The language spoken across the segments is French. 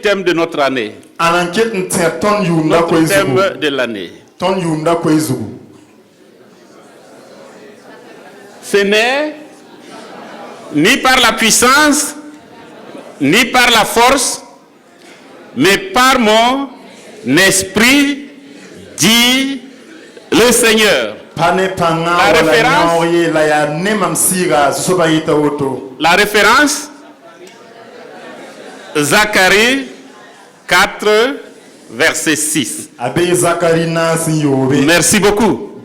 thème de notre année. Notre thème de l'année. Ce n'est ni par la puissance, ni par la force, mais par mon esprit, dit le Seigneur. La référence, Zacharie 4, verset 6. Merci beaucoup.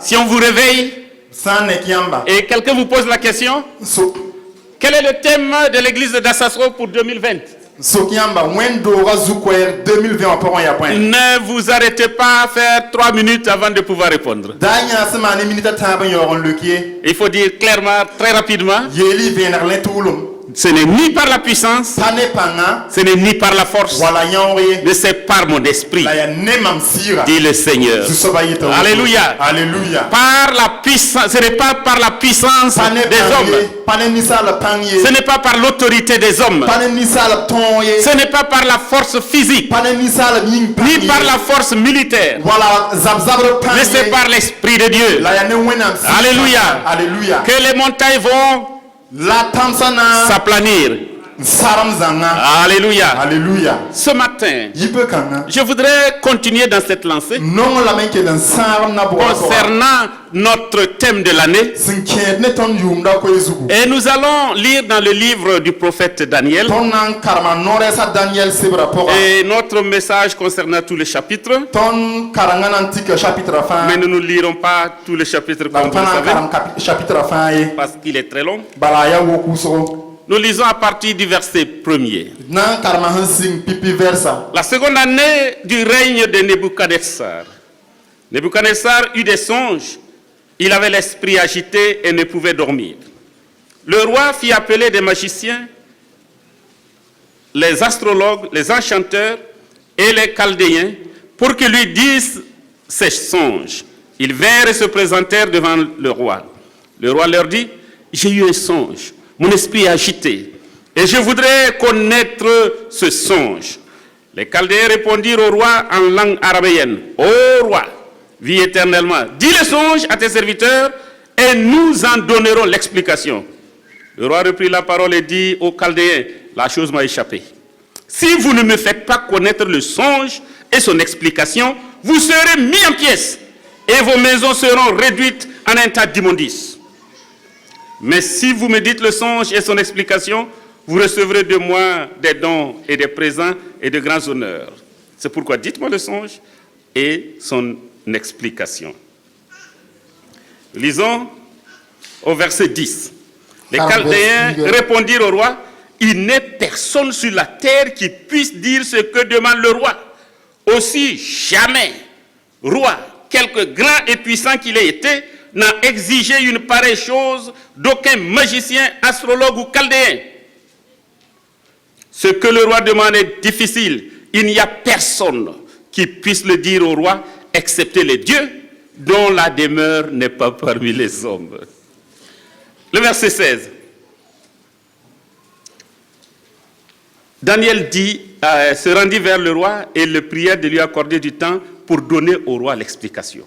Si on vous réveille et quelqu'un vous pose la question, quel est le thème de l'église de Dassasro pour 2020? Ne vous arrêtez pas à faire 3 minutes avant de pouvoir répondre. Il faut dire clairement, très rapidement, ce n'est ni par la puissance, ce n'est ni par la force, mais c'est par mon esprit, dit le Seigneur. Alléluia. Par la puissance, ce n'est pas par la puissance des hommes, ce n'est pas par l'autorité des hommes, ce n'est pas par la force physique, ni par la force militaire, mais c'est par l'Esprit de Dieu. Alléluia. Que les montagnes vont s'aplanir. Alléluia. Ce matin, je voudrais continuer dans cette lancée concernant notre thème de l'année. Et nous allons lire dans le livre du prophète Daniel. Et notre message concernant tous les chapitres. Mais nous ne lirons pas tous les chapitres comme vous le savez, parce qu'il est très long. Nous lisons à partir du verset 1er. La seconde année du règne de Nebuchadnezzar. Nebuchadnezzar eut des songes. Il avait l'esprit agité et ne pouvait dormir. Le roi fit appeler des magiciens, les astrologues, les enchanteurs et les chaldéens pour qu'ils lui disent ses songes. Ils vinrent et se présentèrent devant le roi. Le roi leur dit, j'ai eu un songe. Mon esprit est agité, et je voudrais connaître ce songe. Les Chaldéens répondirent au roi en langue araméenne. Ô roi, vis éternellement, dis le songe à tes serviteurs, et nous en donnerons l'explication. Le roi reprit la parole et dit aux Chaldéens, la chose m'a échappé. Si vous ne me faites pas connaître le songe et son explication, vous serez mis en pièces, et vos maisons seront réduites en un tas d'immondices. Mais si vous me dites le songe et son explication, vous recevrez de moi des dons et des présents et de grands honneurs. C'est pourquoi dites-moi le songe et son explication. Lisons au verset 10. Les Chaldéens répondirent au roi, il n'est personne sur la terre qui puisse dire ce que demande le roi. Aussi jamais, roi, quelque grand et puissant qu'il ait été, n'a exigé une pareille chose d'aucun magicien, astrologue ou chaldéen. Ce que le roi demande est difficile. Il n'y a personne qui puisse le dire au roi, excepté les dieux, dont la demeure n'est pas parmi les hommes. Le verset 16. Daniel se rendit vers le roi et le pria de lui accorder du temps pour donner au roi l'explication.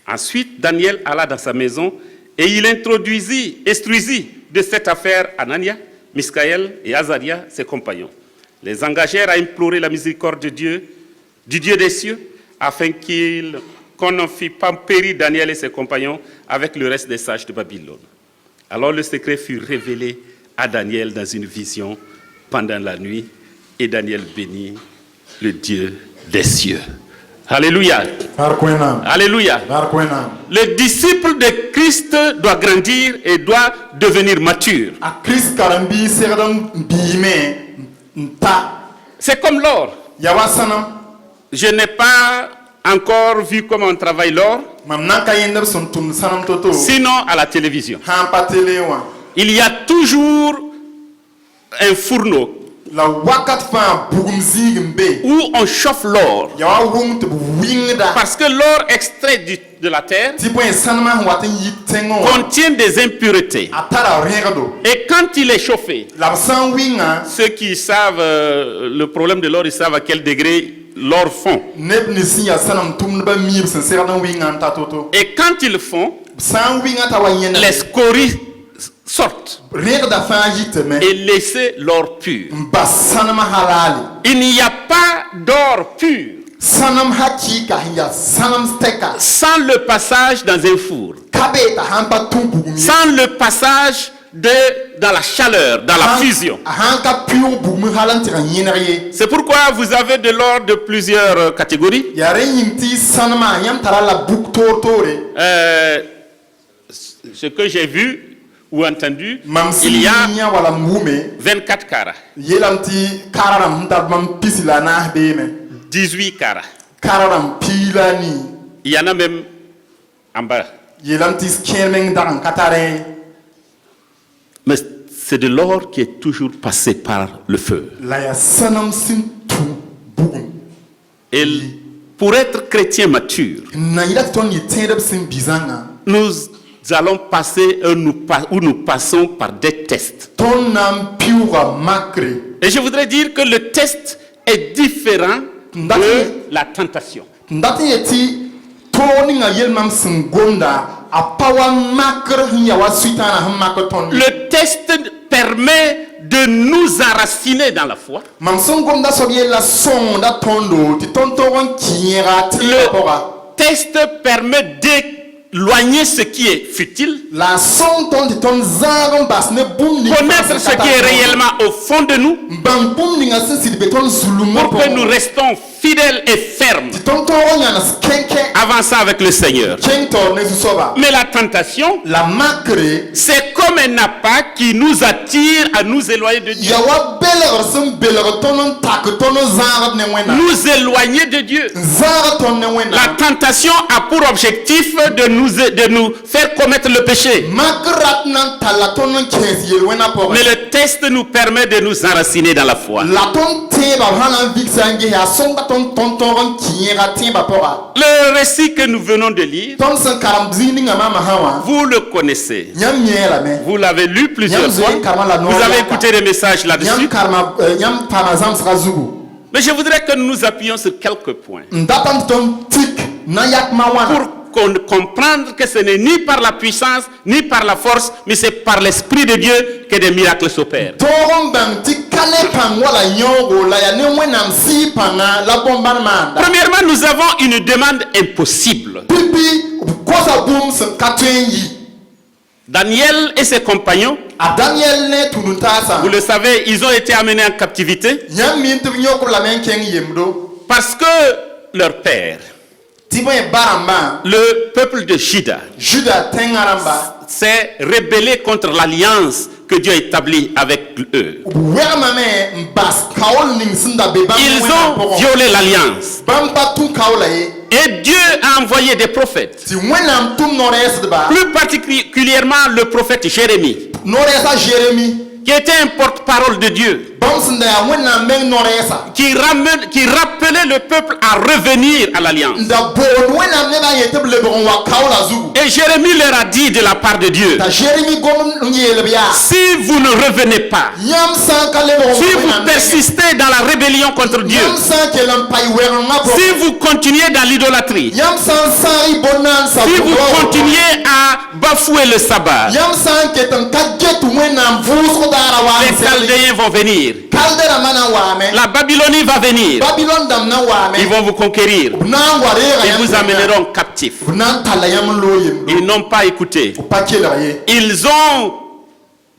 Ensuite, Daniel alla dans sa maison et il instruisit de cette affaire Anania, Misaël et Azaria, ses compagnons. Les engagèrent à implorer la miséricorde de Dieu, du Dieu des cieux, afin qu'on ne fît pas périr Daniel et ses compagnons avec le reste des sages de Babylone. Alors le secret fut révélé à Daniel dans une vision pendant la nuit, et Daniel bénit le Dieu des cieux. Alléluia. Alléluia. Le disciple de Christ doit grandir et doit devenir mature. C'est comme l'or. Je n'ai pas encore vu comment on travaille l'or, sinon à la télévision. Il y a toujours un fourneau La wakat fa bugum zigmbe. où on chauffe l'or. Ya wung te wingda. Parce que l'or extrait de la terre Ti point sanma watin yitengo. contient des impuretés. Atara regado. Et quand il est chauffé, La san winga. ceux qui savent le problème de l'or, ils savent à quel degré l'or fond. Neb ni sinya sanam tumba mib sen serana winga tatoto. Et quand ils font, San winga ta wayena. les scories sortent Regda fa yiteme. et laissez l'or pur. Mba sanama halali. Il n'y a pas d'or pur Sanam hakika hiya sanam steka. sans le passage dans un four, Kabeta hampa tumbugumi. sans le passage dans la chaleur, dans la fusion. Hanka pure bugumi halantira yenariye. C'est pourquoi vous avez de l'or de plusieurs catégories. Yare yimti sanama yam tara la buk tortore. Ce que j'ai vu ou entendu, Mamsi il y a nya wala mume. 24 carats, Yelamti kararam hunda mam pisila na beme. 18 carats. Kararam pilani. Il y en a même en bas. Yelamti skermeng daran katare. Mais c'est de l'or qui est toujours passé par le feu. La ya sanam sin tu bugum. Et pour être chrétien mature, Na ila ton yitendeb sin bizanga. nous allons passer ou nous passons par des tests. Ton nam piura makre. Et je voudrais dire que le test est différent de la tentation. Ndati yeti toni nga yelmam sin gonda a pawa makre hiya wa suitana ham makre ton. Le test permet de nous enraciner dans la foi. Mam son gonda so la son da tondo ti tontoron kiera ti pora. Le test permet d'éloigner ce qui est futile, La son ton ti ton zaron bas ne bum ni. connaître ce qui est réellement au fond de nous, Bam bum ni nga sin si beton zulumo pour que nous restons fidèles et fermes, ti tontoron yana skenke avançant avec le Seigneur. kentor ne soba. Mais la tentation, La makre c'est comme un appât qui nous attire à nous éloigner de Dieu. ya wa beler sem beler tonon tak tonon zarat ne wena. Nous éloigner de Dieu. Zarat ton ne wena. La tentation a pour objectif de nous faire commettre le péché. Makrat nan talaton kes yel wena por. Mais le test nous permet de nous enraciner dans la foi. La ton te ba hanan vixange ya songa ton tontoron kiera timba pora. Le récit que nous venons de lire, Ton san karam zini nga mama hawa. vous le connaissez. Nyam nyela me. Vous l'avez lu plusieurs Nyam fois. zoe karma la Vous avez écouté des messages là-dessus. Nyam karma nyam parazam srazugu. Mais je voudrais que nous nous appuyions sur quelques points Ndatan ton tik na yak mawana. pour comprendre que ce n'est ni par la puissance, ni par la force, mais c'est par l'Esprit de Dieu que des miracles s'opèrent. Toron bang tik kale pang wala nyongo la ya ne wenam si panga la bomban manda. Premièrement, nous avons une demande impossible. Pipi kosa boom sen katwenyi. Daniel et ses compagnons, A Daniel ne tununtasa. vous le savez, ils ont été amenés en captivité Nyam min tu nyoko la men ken yemdo. parce que leur père, Tibo e baramba. le peuple de Juda, Juda tengaramba. s'est rebellé contre l'alliance que Dieu a établie avec eux. Wermame mbas kaol ning sinda beba. Ils ont violé l'alliance. Bamba tu kaola e. Et Dieu a envoyé des prophètes, Si wenam tum nores de ba. plus particulièrement le prophète Jérémie, Noresa Jérémie. qui était un porte-parole de Dieu, Bam sinda ya wenam meng noresa. qui rappelait le peuple à revenir à l'alliance. Nda bon wenam ne ba yete blebon wa kaola zugu. Et Jérémie leur a dit de la part de Dieu, Ta Jérémie gom nyele bia. si vous ne revenez pas, Yam san kale bon. si vous persistez dans la rébellion contre Dieu, Yam san kelam pai werma bo. si vous continuez dans l'idolâtrie, Yam san sari bonan sa. si vous continuez à bafouer le sabbat, Yam san ketan kaget wenam vusro dara wa. les Chaldéens vont venir, Kaldera mana wa me. la Babylonie va venir, Babylone dam na wa me. ils vont vous conquérir, Na warera ils vous amèneront captifs. Nan tala yam loyem. Ils n'ont pas écouté. Pas kela ye. Ils ont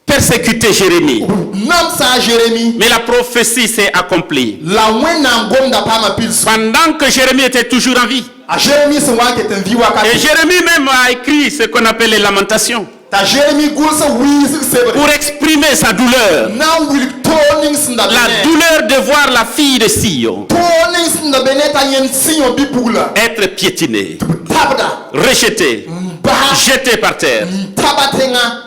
persécuté Jérémie. Nam sa Jérémie. Mais la prophétie s'est accomplie. La wenam gonda pa ma pils. Pendant que Jérémie était toujours en vie. A Jérémie se wa ketan viwa ka. Et Jérémie même a écrit ce qu'on appelle les lamentations Ta Jérémie gulsa wiz sebre. pour exprimer sa douleur. Now will toning sinda La bene. douleur de voir la fille de Sion Toning sinda bene ta yen sinyo bipugla. être piétinée, Tabda. rejetée, Ba. jetée par terre. Tabatenga.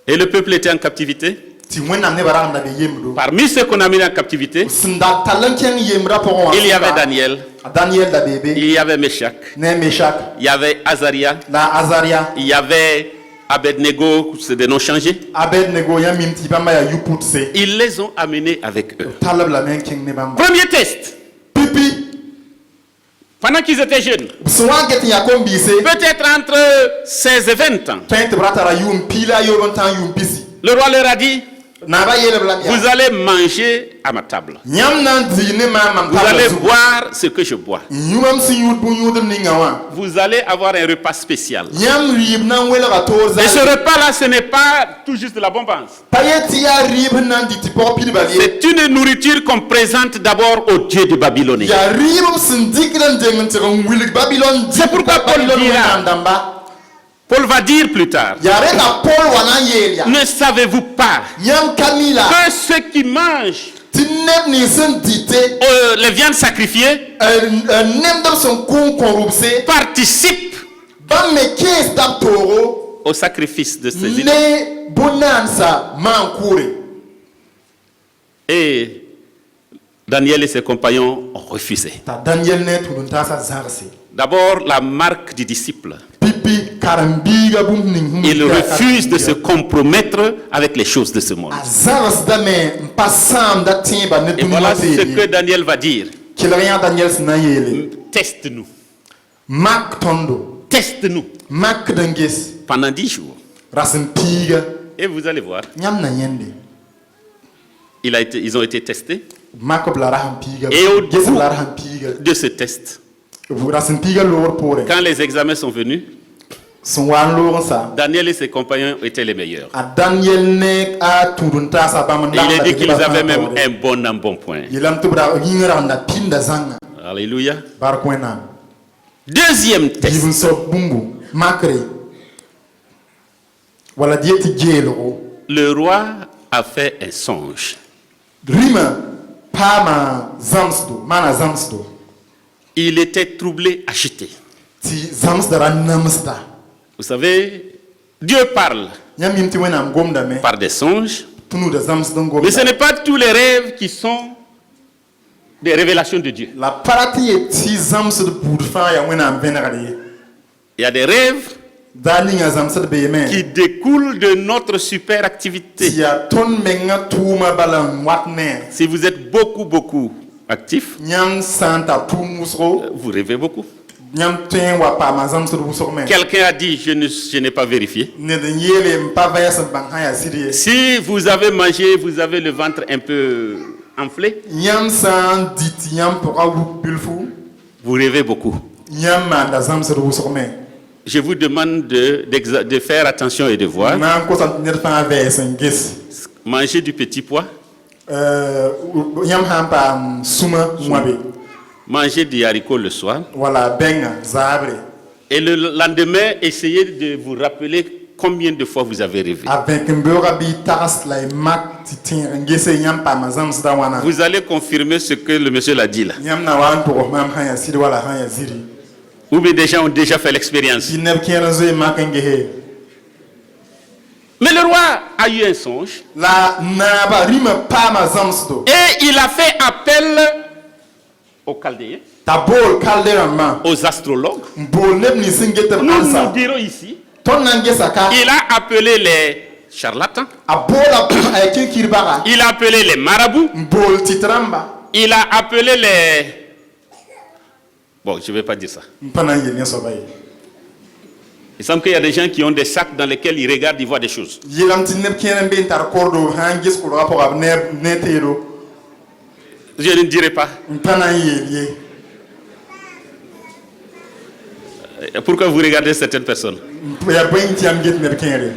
Et le peuple était en captivité. ti wẽnnaam nebã ragenda be yembdo Parmi ceux qu'on a mis en captivité, sẽn da tall n kẽng yembra pʋgẽ wã il y avait Daniel, Daniel da beebe il y avait Meshach, ne Meshak il y avait Azaria, la Azaria il y avait Abednego, c'est des noms changés. Abednego yã mim tɩ bãmba yaa yuputse Ils les ont amenés avec eux. tall b lame n kẽng ne bãmba Premier test, pipi pendant qu'ils étaient jeunes, sẽn wa n get n yaa kom-biise peut-être entre 16 et 20 ans, tõe tɩ b ra tara yʋʋm piila a yob n tã n yʋʋm pisi le roi leur a dit, naaba yeelb lame vous yaa allez manger à ma table. yãmb na n dɩɩ ne maam mam Vous tabla allez zugu boire ce que je bois. yũmam sẽn yũud bũn-yũudb ninga wã Vous allez avoir un repas spécial. yãmb rɩɩb na n welga toor Et ce zal repas-là, ce n'est pas tout juste de la bombance. pa yet tɩ yaa rɩɩb sẽn na n dɩ tɩ pʋg pidbal ye C'est une nourriture qu'on présente d'abord au Dieu de Babylone. yaa rɩɩb b sẽn dɩkd n deng n tɩg n wilg babilon C'est pourquoi Paul babilon dira- wẽnnaam dãmba Paul va dire plus tard, yaa rẽnda pol wa na n yeel yaa ne savez-vous pas yãmb ka mi la que ceux qui mangent tɩ neb nins sẽn dɩte les viandes sacrifiées nemdb sẽn kʋʋn kõ-rʋbse participent bãmb me kẽes tab toogo au sacrifice de ces idoles? ne bõn-naansa maan kʋʋre Et Daniel et ses compagnons ont refusé. t'a Daniel ne tũud n taasa zãgse D'abord, la marque du disciple. pipi karen-biiga bũmb ning Il refuse de se compromettre avec les choses de ce monde. a zãgsdame n pa sãamda tẽeba ne Et voilà ce que dũniyã Daniel va dire. kelg yã Daniel sẽn na n yeele Teste-nous. mak tõndo Teste-nous makd n ges pendant 10 jours. ra sẽn piiga Et vous allez voir, yãmb na yẽnde ils ont été testés. mak b la ra sẽn piiga Et au ges b bout la ra sẽn piiga de ce test, ra sẽn piiga loogr poorẽ quand les examens sont venus, sẽn wa n loog n sa Daniel et ses compagnons étaient les meilleurs. a Daniel ne a tũud n taasa bãmb n Et il est dit qu'ils dagda avaient même un bon embonpoint. yeelame tɩ b ra yĩng ragenda pĩnda zãnga Alléluia. bark wẽnnaam Deuxième yib test. n soab bũmbu makre wala d yetɩ geelgo Le roi a fait un songe. rĩmã paama zãmsdo maana zãmsdo Il était troublé, agité. tɩ zãmsda ra namsda Vous savez, Dieu parle yãmb yĩm tɩ wẽnnaam gomdame par des songes, tɩ nuuda zãmsd n mais ce gomda n'est pas tous les rêves qui sont des révélations de Dieu. la pa ra tɩ yet tɩ zãmsd buud fãa yaa wẽnnaam vẽnegd ye Il y a des rêves daa ninga zãmsd beeme qui découlent de notre super tɩ activité. yaa tõnd menga tʋʋma bala n wat ne Si vous êtes beaucoup actif, yãmb sã n tar tʋʋm wʋsgo vous rêvez beaucoup. yãmb tõe n wa paama zãmsd wʋsg me Quelqu'un a dit, je n'ai pas vérifié. ned n yeele n pa vɛɛs n bãng sã yaa sɩd ye Si vous avez mangé, vous avez le ventre un peu enflé, yãmb sã n dɩ tɩ yãmb pʋga wuk bilfu vous rêvez beaucoup. yãmb maanda zãmsd wʋsg me Je vous demande de faire attention et de voir. na n kosã tɩ ned fãa vɛɛs n ges Manger du petit pois, yãmb sã n paam sũma wãbe manger des haricots le soir. wala bɛnga zaabre Et le lendemain, essayez de vous rappeler combien de fois vous avez rêvé. a vẽk n beooga bɩ tags la y mak tɩ tẽeg n gese yãmb paama zãmsdã wãna Vous allez confirmer ce que le monsieur l'a dit là. yãmb na wa n tʋgs maam sã yaa sɩd wala sã yaa ziri Ou bien des gens ont déjà fait l'expérience. tɩ neb kẽer n zoe mak n gese Mais le roi a eu un songe la naaba rĩmã paama zãmsdo et il a fait appel aux Chaldéens, t'a bool kalde rãmbã aux astrologues. n bool neb nins sẽn get b Nous ansa nous dirons ici, tõnd na n gesa ka il a appelé les charlatans, a boola a yaa kir-kirbaga il a appelé les marabouts, n bool tɩt rãmba il a appelé les... Bon, je ne vais pas dire ça. n pa na n yel ne soaba ye Il semble qu'il y a des gens qui ont des sacs dans lesquels ils regardent, ils voient des choses. yeelame tɩ neb kẽer n be n tar kordo sã n ges kʋrga pʋga b ne teedo Je ne dirai pas. n pa na n yeel ye Pourquoi vous regardez certaines personnes? yaa bõe n tɩ yãmb get neb kẽere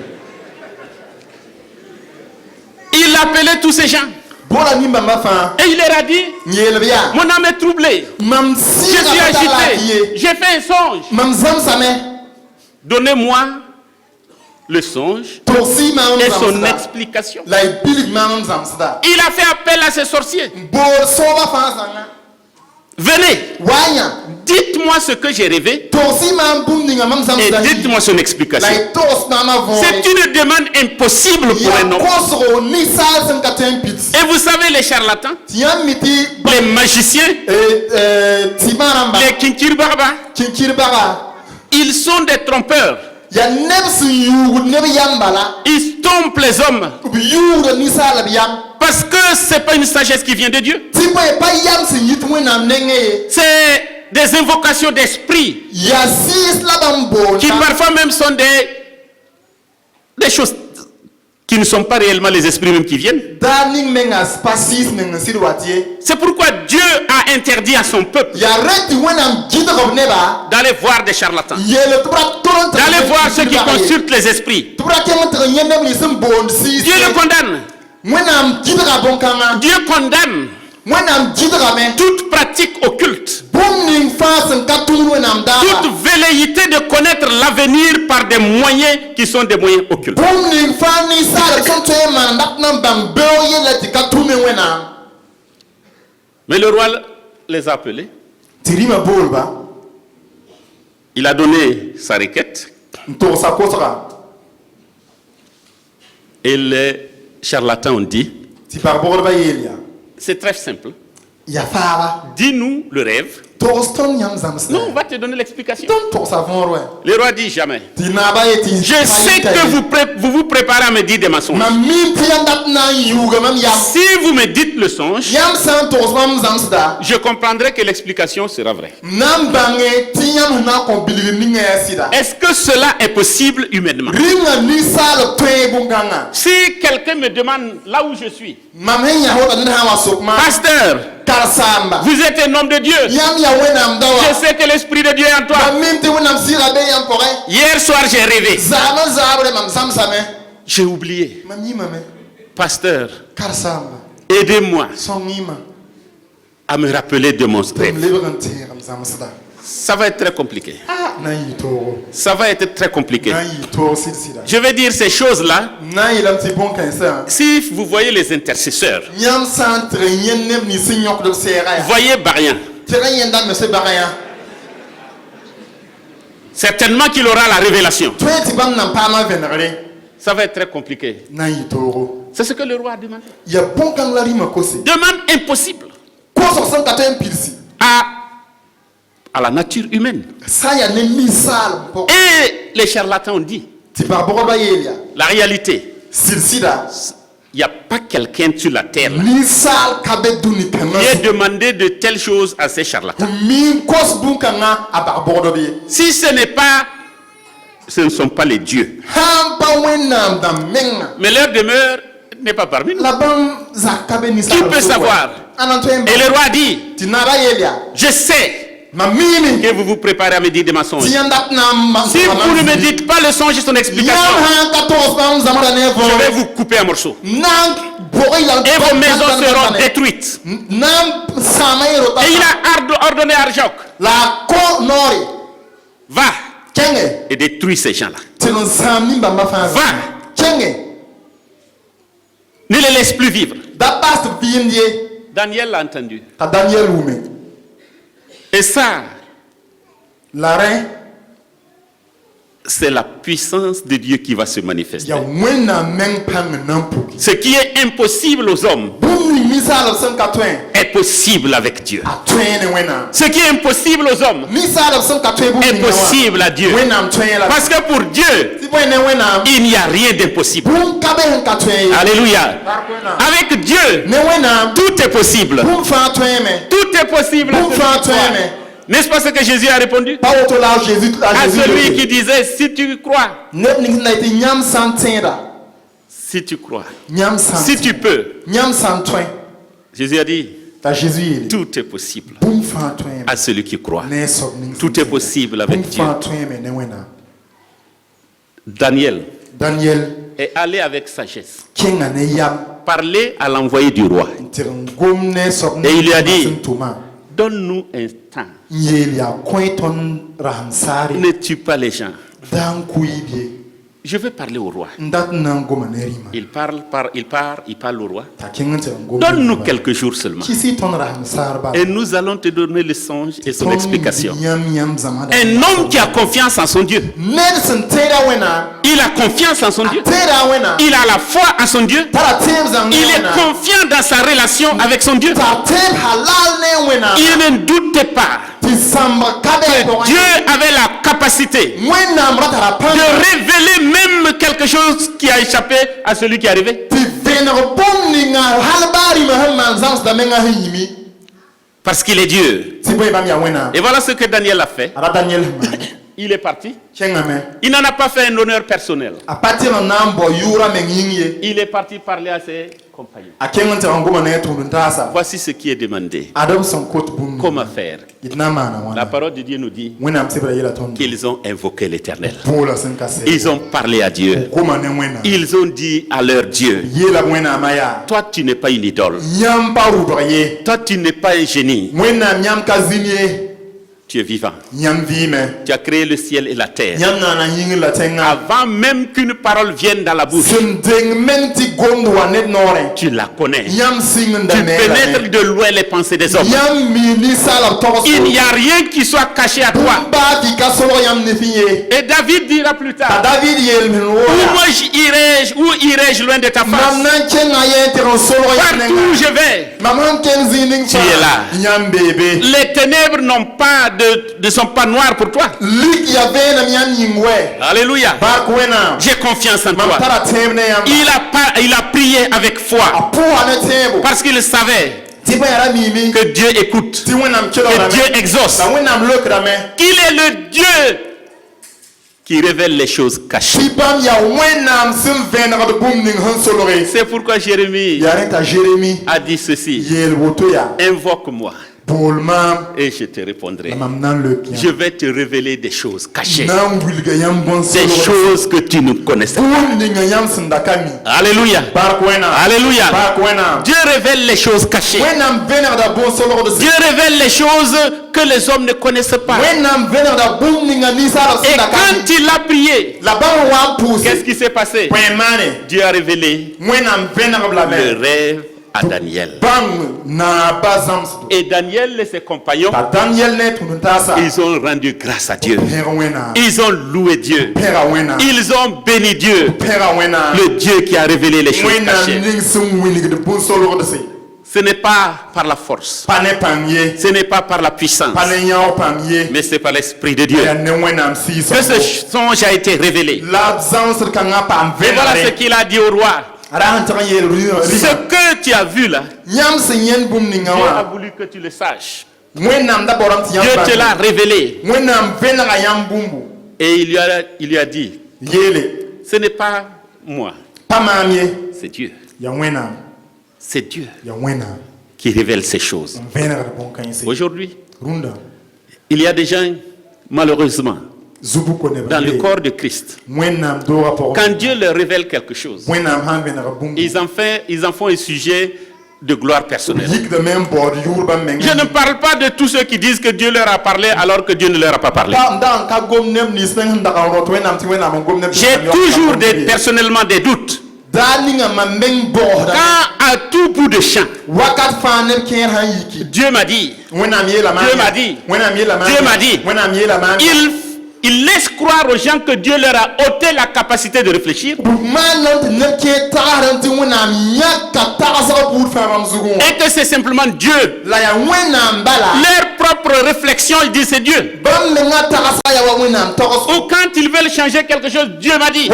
Il a appelé tous ces gens boola nin-bãmbã fãa et il leur a dit, n yeel-b yaa mon âme est troublée, mam je suis sɩɩga pa tar la tɩ agité, ye j'ai fait un songe. mam zãmsame Donnez-moi le songe tʋgs-y maam et son zãmsda explication. la y bilg maam zãmsda Il a fait appel à ses sorciers. n bool soobã fãa zãnga venez, wanya dites-moi ce que j'ai rêvé tosi man bum ninga mam zam et zahi dites-moi son explication. lai tos na ma von C'est une demande impossible pour ya un homme. kosro ni sal sem katen pit Et vous savez, les charlatans, tiam miti les magiciens, timaramba les kinkirbarba, kinkirbaga ils sont des trompeurs. ya nebs yugu neb yambala Ils trompent les hommes yugu ni sal yam parce que c'est pas une sagesse qui vient de Dieu. tipo e pa yam se yitwe na nenge C'est des invocations d'esprit ya sis la bambo qui parfois même sont des choses qui ne sont pas réellement les esprits même qui viennent. daning mengas pasis mengas sirwatie C'est pourquoi Dieu a interdit à son peuple ya reti wenam gidrob neba d'aller voir des charlatans, yele tubra ton d'aller voir ceux qui consultent les esprits. tubra kemontre yendem li sem bon sis Dieu le condamne. wenam gidra bon kanga Dieu condamne wenam gidra me toute pratique occulte, bum ning fasen katung wenam da toute velléité de connaître l'avenir par des moyens qui sont des moyens occultes. bum ning fa ni sala son te man dak nam bam beo yele ti katume wenam Mais le roi les a appelés. tirima bolba Il a donné sa requête to sa kotra et les charlatans ont dit, ti par bolba yelia c'est très simple. ya fara Dis-nous le rêve. to ston yam zamsna Nous, on va te donner l'explication. ton to sa von ouais Le roi dit jamais. ti na ba yeti Je sais que vous vous préparez à me dire des mensonges. ma min ti yandat na yuga mam yam Si vous me dites le songe, yam san to mam zamsda je comprendrai que l'explication sera vraie. nam bange ti yam na ko biliri ninga ya sida Est-ce que cela est possible humainement? ringa ni sala to bunganga Si quelqu'un me demande là où je suis, mam hen ya hoda na wa sokma pasteur, karsamba vous êtes un homme de Dieu. yam ya wenam Je dawa sais que l'Esprit de Dieu est en ma toi. min ti wenam sira be yam pore Hier soir, j'ai rêvé. zama zabre mam samsame J'ai oublié. mam yima me Pasteur, karsamba aidez-moi son yima à me rappeler de mon tem rêve. lebrante ram zamsda Ça va être très compliqué. ah na yito Ça va être très compliqué. na yito silsila Je vais dire ces choses-là. na yilam ti bon kansa Si vous voyez les intercesseurs, nyam centre yennem ni signok de sera ya voyez Barien. tere yenda monsieur baraya Certainement qu'il aura la révélation. tweti bam nam pama venere Ça va être très compliqué. na yito C'est ce que le roi a demandé. ya bon kan la rima kosi Demande impossible ko so san katen pilsi à la nature humaine. sa ya ne misal po Et les charlatans ont dit, ti par boroba yelia la réalité, silsida il n'y a pas quelqu'un sur la terre là, misal kabe duni qui ait kanas demandé de telles choses à ces charlatans. min kos bun kanga abar borobe Si ce n'est pas, ce ne sont pas les dieux. ham pa wenam da menga Mais leur demeure n'est pas parmi nous. la bam za kabe ni Qui peut savoir? anantoem Et le roi dit, ti naba yelia je sais ma mimi que vous vous préparez à me dire des mensonges. ti yandat na Si vous ne me dites pas le songe et son explication, je vais vous couper en morceaux. Et vos maisons seront détruites. Et il a ordonné à Arjoc, va et détruis ces gens-là. Va, ne les laisse plus vivre. Daniel l'a entendu. Et ça, c'est la puissance de Dieu qui va se manifester. Ce qui est impossible aux hommes est possible avec Dieu. Ce qui est impossible aux hommes est possible à Dieu. Parce que pour Dieu, il n'y a rien d'impossible. Alléluia. Avec Dieu, tout est possible. Tout est possible. N'est-ce pas ce que Jésus a répondu à celui qui disait, si tu crois, si tu crois, si tu peux. Jésus a dit, tout est possible à celui qui croit. Tout est possible avec Dieu. Daniel est allé avec sagesse parler à l'envoyé du roi. Et il lui a dit, donne-nous un temps. Ne tue pas les gens. Je veux parler au roi. Il parle au roi. Donne-nous quelques jours seulement. Et nous allons te donner le songe et son explication. Un homme qui a confiance en son Dieu. Il a confiance en son Dieu. Il a la foi en son Dieu. Il est confiant dans sa relation avec son Dieu. Il ne doutait pas que Dieu avait la capacité de révéler même quelque chose qui a échappé à celui qui est arrivé. Parce qu'il est Dieu. Et voilà ce que Daniel a fait. Il est parti. Il n'en a pas fait un honneur personnel. Il est parti parler à ses compagnons. Voici ce qui est demandé. Comment faire? La parole de Dieu nous dit qu'ils ont invoqué l'Éternel. Ils ont parlé à Dieu. Ils ont dit à leur Dieu: toi, tu n'es pas une idole. Toi, tu n'es pas un génie. Tu es vivant. Tu as créé le ciel et la terre. Avant même qu'une parole vienne dans la bouche, tu la connais. Tu pénètres de loin les pensées des hommes. Il n'y a rien qui soit caché à toi. Et David dira plus tard: où irai-je loin de ta face? Partout où je vais, tu es là. Les ténèbres ne sont pas noires pour toi. Alléluia. J'ai confiance en toi. Il a prié avec foi parce qu'il savait que Dieu écoute, que Dieu exauce, qu'il est le Dieu qui révèle les choses cachées. C'est pourquoi Jérémie a dit ceci: invoque-moi et je te répondrai. Je vais te révéler des choses cachées, des choses que tu ne connaissais pas. Alléluia. Alléluia. Dieu révèle les choses cachées. Dieu révèle les choses que les hommes ne connaissent pas. Et quand il a prié, qu'est-ce qui s'est passé? Dieu a révélé le rêve à Daniel. Et Daniel et ses compagnons, ils ont rendu grâce à Dieu. Ils ont loué Dieu. Ils ont béni Dieu, le Dieu qui a révélé les choses cachées. Ce n'est pas par la force, ce n'est pas par la puissance, mais c'est par l'Esprit de Dieu que ce songe a été révélé. Et voilà ce qu'il a dit au roi: ce que tu as vu là, Dieu a voulu que tu le saches. Dieu te l'a révélé. Et il lui a dit: ce n'est pas moi, c'est Dieu. C'est Dieu qui révèle ces choses. Aujourd'hui, il y a des gens, malheureusement, dans le corps de Christ, quand Dieu leur révèle quelque chose, ils en font un sujet de gloire personnelle. Je ne parle pas de tous ceux qui disent que Dieu leur a parlé alors que Dieu ne leur a pas parlé. J'ai toujours personnellement des doutes. Quand à tout bout de champ, Dieu m'a dit, il laisse croire aux gens que Dieu leur a ôté la capacité de réfléchir. Et que c'est simplement Dieu. Leur propre réflexion, ils disent c'est Dieu. Ou quand ils veulent changer quelque chose, Dieu m'a dit.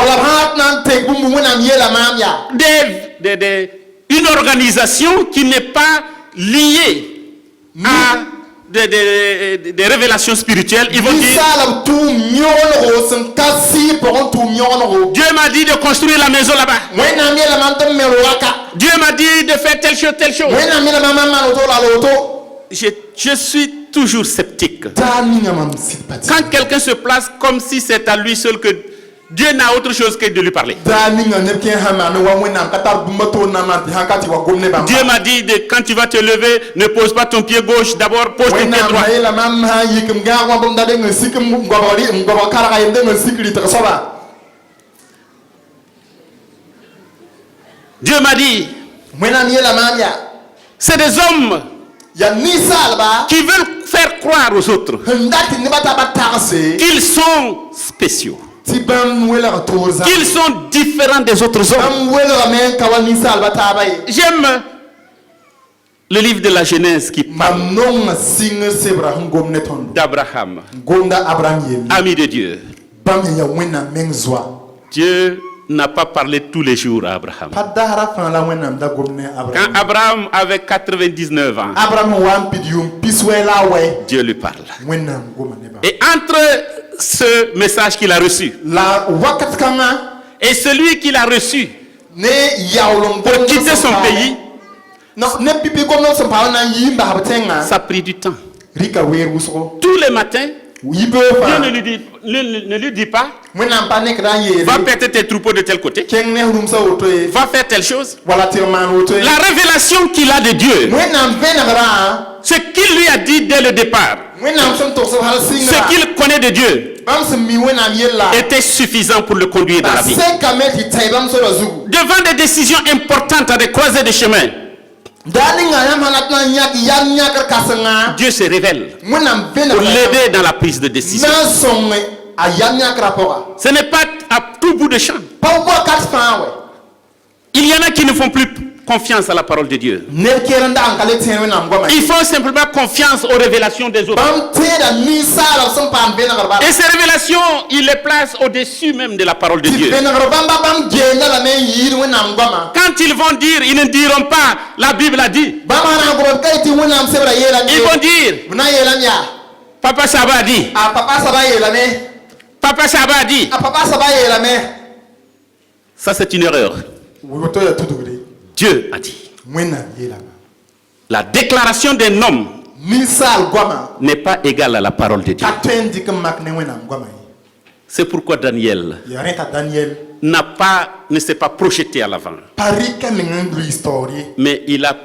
Une organisation qui n'est pas liée à des révélations spirituelles, ils vont dire: Dieu m'a dit de construire la maison là-bas. Dieu m'a dit de faire telle chose, telle chose. Je suis toujours sceptique. Quand quelqu'un se place comme si c'est à lui seul que Dieu n'a autre chose que de lui parler. Dieu m'a dit quand tu vas te lever, ne pose pas ton pied gauche, d'abord pose ton pied droit. Dieu m'a dit, wẽnnaam yeelame yaa c'est des hommes yaa ninsaalba qui veulent faire croire aux autres sẽn dat tɩ nebã t'a ba tagse qu'ils sont spéciaux, tɩ bãmb welg toor zãm qu'ils sont différents des autres hommes. bãmb welgame n ka wa ninsaalba taaba ye J'aime le livre de la Genèse qui parle mam nong sɩngr sebra sẽn gom ne tõndo d'Abraham, gomda abraham yelle ami de Dieu. bãmb sẽn yaa wẽnnaam meng zoa Dieu n'a pas parlé tous les jours à Abraham. pa dasra fãa la wẽnnaam da gom ne Quand abraham Abraham avait 99 ans, abraham sẽn wa n pid yʋʋm pis wɛ la a wɛ Dieu lui parle. wẽnnaam goma nebã Et entre ce message qu'il a reçu la wakat kãngã et celui qu'il a reçu ne yaool n pour quitter son pays, ne pipi gomdg sẽn pa na n yɩ n basb tẽngã ça a pris du temps. rɩka weer wʋsgo Tous les matins, yibee Dieu fãa ne lui dit pas, wẽnnaam pa nekda n yeele va perdre tes troupeaux de tel côté, kẽng ne rũmsa woto ye va faire telle chose. wala tɩg maan woto ye La révélation qu'il a de Dieu, wẽnnaam vẽnegrã ce qu'il lui a dit dès le départ, wẽnnaam sẽn togsb hal ce sɩngra qu'il connaît de Dieu, bãmb sẽn mi wẽnnaam yella était suffisant pour le conduire dans t'a la vie. sẽkame tɩ tɛɛ bãmb soda zugu Devant des décisions importantes à des croisées de chemin, daa ninga yãmb sã na n yãk yam yãkr kãsengã Dieu se révèle wẽnnaam pour vẽnegr l'aider dans la prise de décision. na n sõng a yam yãkrã pʋga Ce n'est pas à tout bout de champ. pa wakat fãa wɛ Il y en a qui ne font plus confiance à la parole de Dieu. ned keer n dag n ka le tẽer wẽnnaam goamã Ils font simplement confiance aux révélations des autres. bãmb tẽeda ninsaalb sẽn paam vẽnegr bala Et ces révélations, il les place au-dessus même de la parole de tɩ Dieu. vẽnegr bãmba bãmb geenda lame n yɩɩd wẽnnaam goamã Quand ils vont dire, ils ne diront pas, la Bible a dit. bãmb sã na n gomd ka tɩ wẽnnaam sebra yeelame Ils vont dire, b na n yeelame yaa Papa Saba a dit. a papa saba yeelame Papa Saba a dit. a papa saba yeelame Ça, c'est une erreur. woto ya tudugde Dieu a dit. wẽnnaam yeelame La déclaration d'un homme ninsaal goamã n'est pas égale à la parole de Dieu. ka tõe n dɩk n mak ne wẽnnaam goamã C'est pourquoi Daniel ye yaa rẽ t'a daniel ne s'est pas projeté à l'avant, pa rɩka meng n lʋɩ histoor ye mais il a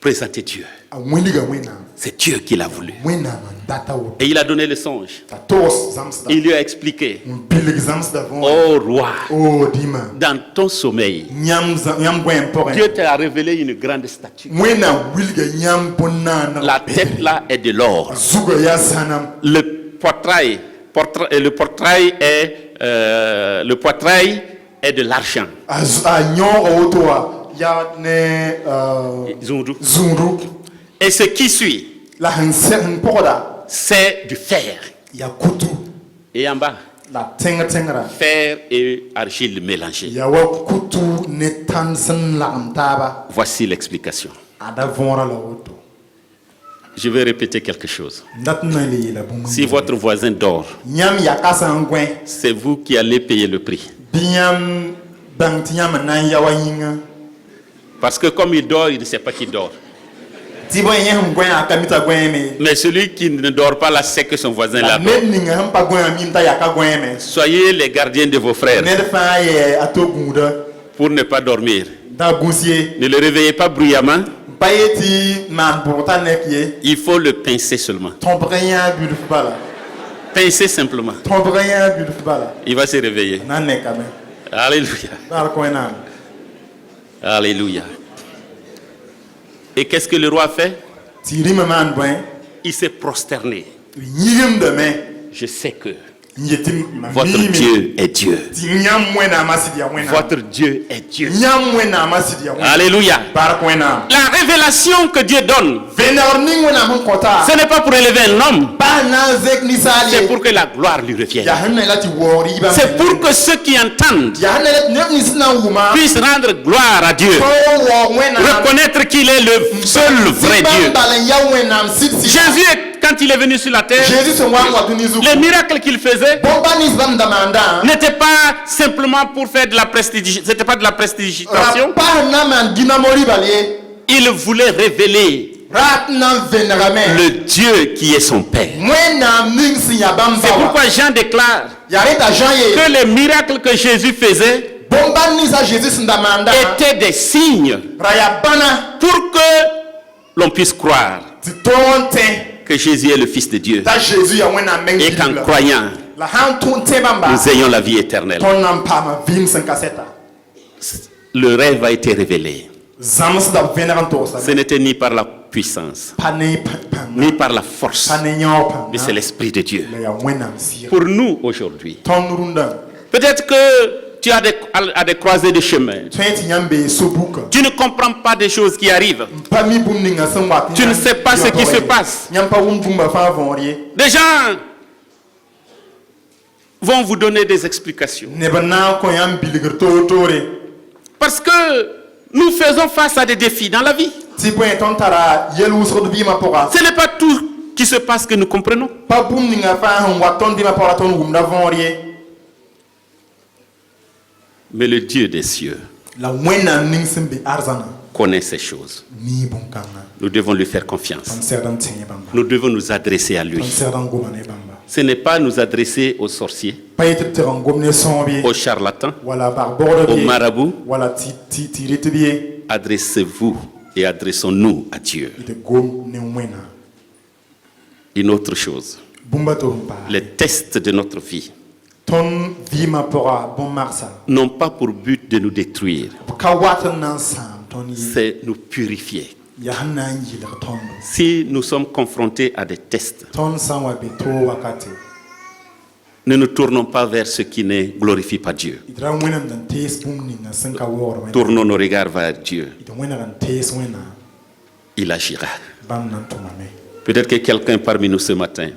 présenté Dieu. a wẽlga wẽnnaam C'est Dieu qui l'a voulu. wẽnnaam n data woto Et il a donné le songe. t'a togs zãmsda Il lui a expliqué, n bilg zãmsda võ oh roi, o dĩmã dans ton sommeil, yãmb goẽ pʋgẽ Dieu t'a révélé une grande statue. wẽnnaam wilga yãmb bõn-naaneg La tête là est de l'or. zugã yaa sãnam Le poitrail est de l'argent. a yõoga woto wã yaa ne Zundu. zũudu Et ce qui suit, la sẽn pʋgda c'est du fer. yaa kutu Et en bas, la tẽng-tẽngrã fer et argile mélangés. yaa wa kutu ne tãnd sẽn lagem taaba Voici l'explication. a da võora la woto Je vais répéter quelque chose. n dat n na n le yeela bũmb Si votre voisin dort, yãmb yaka sã n gõe c'est vous qui allez payer le prix. bɩ yãmb bãng tɩ yãmb n na n ya wa yĩnga Parce que comme il dort, il ne sait pas qu'il dort. tɩ bõe yẽ sẽn gõe a ka mi t'a gõeeme Mais celui qui ne dort pas là sait que son voisin la là dort. ned ninga sẽn pa gõeã mim t'a yaka gõeeme Soyez les gardiens de vos frères ned fãa yɛ a to gũuda pour ne pas dormir. da gũs ye Ne le réveillez pas bruyamment. pa ye tɩ maan bʋg t'a nek ye Il faut le pincer seulement. tõbg yã bilf bala Pincer simplement. tõbg yã bilf bala Il va se réveiller. na n nekame Alléluia. baal kõ naam Alléluia. Et qu'est-ce que le roi fait? tɩ rĩmã maan bõe Il s'est prosterné. yĩgemdame Je sais que n yetɩ mam votre miime Dieu est Dieu. tɩ yãmb wẽnnaamã sɩd yaa wẽnnaam Votre Dieu est Dieu. yãmb wẽnnaamã sɩd yaa wẽnnaam Alléluia. bark wẽnnaam La révélation que Dieu donne, vẽnegr ning wẽnnaam sẽn kõta ce n'est pas pour élever un homme, baa na n zek ninsaal c'est ye pour que la gloire lui revienne. yaa sẽn na la tɩ waoog rɩɩbã C'est pour que ceux qui entendent yaa sẽn na la neb nins na n wʋma puissent rendre gloire à Dieu, tõog waoog wẽnnaam reconnaître qu'il est le seul vrai Dieu. bãmb bal n ya wẽnnaam sɩd-sɩda Jésus, quand il est venu sur la terre, Jésus sẽn wa n wa dũni zugu les miracles qu'il faisait bõmba nins bãmb da maandã n'étaient pas simplement pour faire de la prestidigitation, c'était pas de la prestidigitation. pa sẽn na n maan gĩnamo rɩbal ye Il voulait révéler rat n na n vẽnegame le Dieu qui est son Père. wẽnnaam ning sẽn ya bãmb C'est ba wa pourquoi Jean déclare yaa rẽ t'a Jean ye que les miracles que Jésus faisait bõmba nins a Jésus sẽn da maanda étaient des signes ra yaa bãna pour que l'on puisse croire tɩ tõog n tẽ que Jésus est le Fils de Dieu t'a Jésus yaa wẽnnaam meng et qu'en bilbla croyant, la sãn tʋʋm tẽ bãmba nous ayons la vie éternelle. tõnd na n paama vɩɩm sẽn ka sɛta le rêve a été révélé. Zams da vener an tosa. Ce n'était ni par la puissance, ni par la force, mais c'est l'Esprit de Dieu. Pour nous aujourd'hui, peut-être que tu as à des croisées de chemin. Tu ne comprends pas des choses qui arrivent. Tu ne sais pas ce qui se passe. Des gens vont vous donner des explications. Parce que nous faisons face à des défis dans la vie. Ce n'est pas tout qui se passe que nous comprenons. Mais le Dieu des cieux connaît ces choses. Nous devons lui faire confiance. Nous devons nous adresser à lui. Ce n'est pas nous adresser aux sorciers, aux charlatans, aux marabouts. Adressez-vous et adressons-nous à Dieu. Une autre chose, les tests de notre vie n'ont pas pour but de nous détruire, c'est nous purifier. Si nous sommes confrontés à des tests, ne nous tournons pas vers ce qui ne glorifie pas Dieu. Tournons nos regards vers Dieu. Il agira. Peut-être que quelqu'un parmi nous ce matin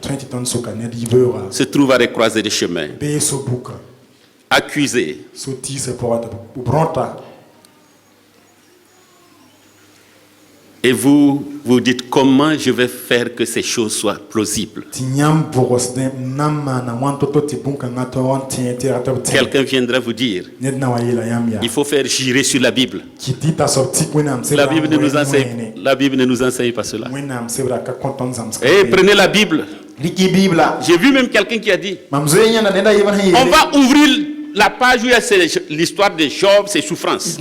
se trouve à des croisées de chemin, accusé, et vous vous dites comment je vais faire que ces choses soient plausibles. Quelqu'un viendra vous dire, il faut faire girer sur la Bible. La Bible ne nous enseigne pas cela. Et prenez la Bible. J'ai vu même quelqu'un qui a dit, on va ouvrir la page où il y a l'histoire de Job, ses souffrances.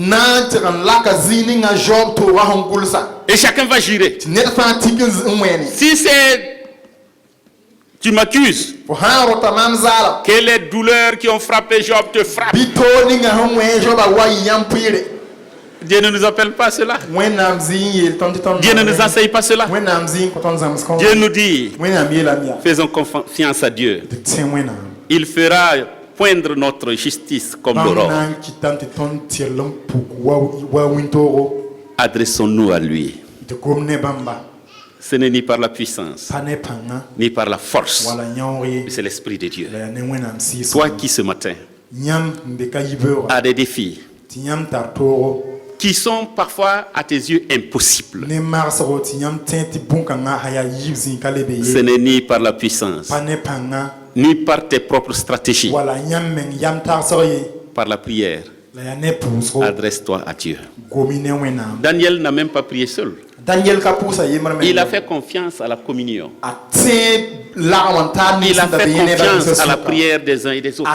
Et chacun va girer. Si c'est... Tu m'accuses que les douleurs qui ont frappé Job te frappent. Dieu ne nous appelle pas à cela. Dieu ne nous enseigne pas cela. Dieu nous dit, faisons confiance à Dieu. Il fera poindre notre justice comme l'aurore. Adressons-nous à lui. Ce n'est ni par la puissance, ni par la force, mais c'est l'Esprit de Dieu. Toi qui ce matin as des défis qui sont parfois à tes yeux impossibles, ce n'est ni par la puissance, ni par tes propres stratégies, par la prière. Adresse-toi à Dieu. Daniel n'a même pas prié seul. Il a fait confiance à la communion. Il a fait confiance à la prière des uns et des autres.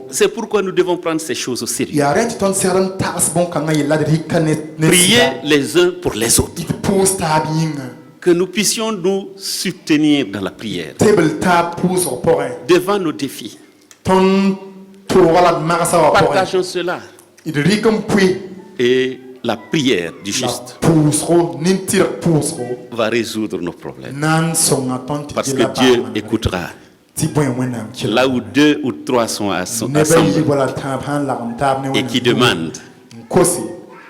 C'est pourquoi nous devons prendre ces choses au sérieux. Prier les uns pour les autres. Que nous puissions nous soutenir dans la prière devant nos défis. Partageons cela. Et la prière du juste va résoudre nos problèmes. Parce que Dieu écoutera. Là où 2 ou 3 sont assemblés et qui demandent,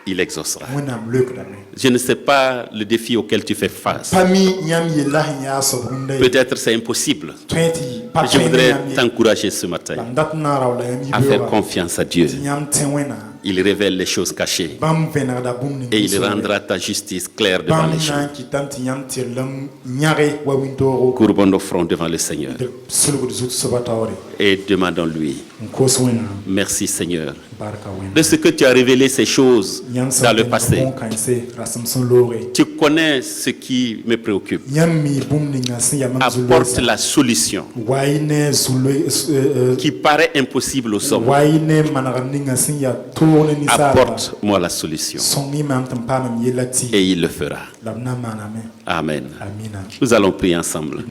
il exaucera. Je ne sais pas le défi auquel tu fais face. Peut-être c'est impossible. Je voudrais t'encourager ce matin à faire confiance à Dieu. Il révèle les choses cachées et il rendra ta justice claire devant les gens. Courbons nos fronts devant le Seigneur et demandons-lui, merci Seigneur, de ce que tu as révélé ces choses dans le passé. Tu connais ce qui me préoccupe. Apporte la solution qui paraît impossible aux hommes. Apporte-moi la solution. Et il le fera. Amen. Nous allons prier ensemble.